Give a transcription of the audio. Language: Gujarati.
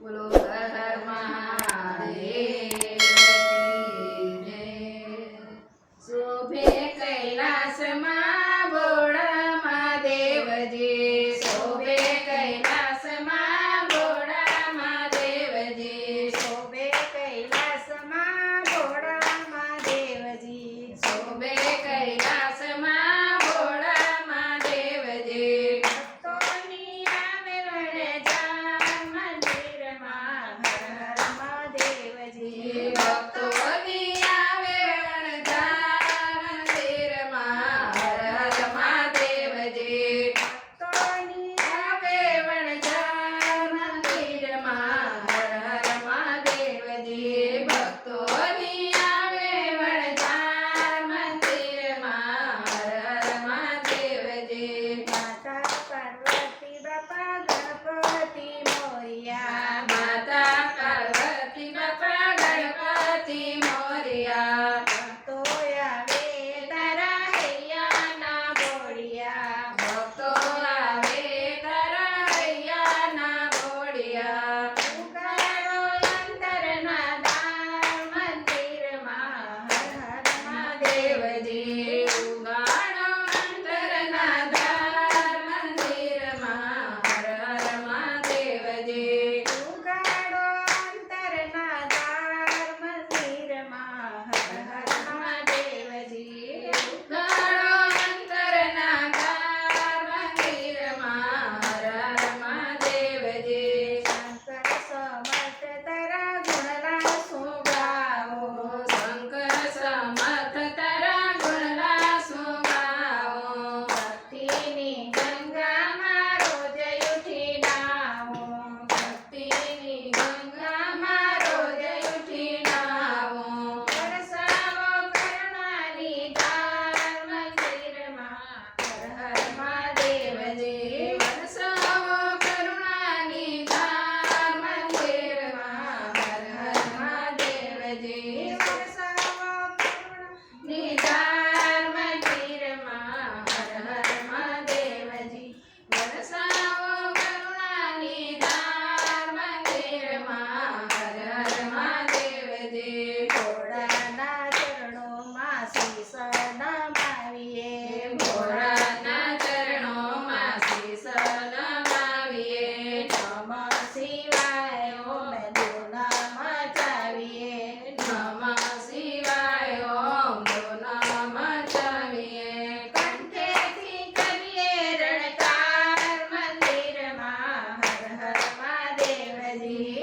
બોલો હર હર મહાદેવ કી જય. શોભે કૈલાસમાં ભોળા મહાદેવજી, શોભે કૈલાસમાં ભોળા મહાદેવજી, શોભે કૈલાસમાં ભોળા મહાદેવજી, શોભે કૈલાસમાં ભોળા મહાદેવજી. ભક્તોની આવે વણજાર મંદિરમાં હર હર મહાદેવજી. ભક્તોની આવે વણજાર મંદિરમાં હર હર મહાદેવજી. ભક્તોની આવે વણજાર મંદિરમાં હર હર મહાદેવજી. ભક્તોની આવે વણજાર મંદિરમાં હર હર મહાદેવજી. માતા પાર્વતી બાપા ગણપતિ મોરિયા, માતા પાર્વતી બાપા ગણપતિ મોરયા. ભક્તો આવે તારા હૈયાના બોળિયા, ભક્તો આવે તારા હૈયાના બોળિયા. ઉગાડો અંતરના દ્વાર મંદિરમાં હર હર મહાદેવજી ઉગાડો અંતરના દ્વાર મંદિરમાં હર હર મહાદેવજી. ઉગાડો અંતરના દ્વાર મંદિરમાં હર હર મહાદેવજી. ઉગાડો અંતરના દ્વાર મંદિરમાં હર હર મહાદેવજી. શંકર સમર્થ તારા ગુણલા સુગાવો, શંકર સમર્થ તારા ગુણલા સુગાવો. ભક્તિની ગંગામાં રોજ ઉઠી નાવો, ભક્તિની ગંગામાં રોજ ઉઠી નાવો. વરસાવો કરુણાની ધાર મંદિરમાં હર હર મહાદેવજી. વરસાવો કરુણાની ધાર મંદિરમાં હર હર મહાદેવજી. વરસાવો કરુણાની નિધાર મંદિરમાં હર હર મહાદેવજી. વરસાવો કરુણાની ધાર મંદિરમાં હર હર મહાદેવજી. ભોળાના ચરણોમાં શીશ નમાવીએ, ભોળાના ચરણોમાં શીશ નમાવીએ. નમઃ શિવાય ઓમ ધૂન મચાવીએ, નમઃ શિવાય ઓમ ધૂન મચાવીએ. કંઠેથી કરીએ રણકાર મંદિરમાં હર હર મહાદેવજી.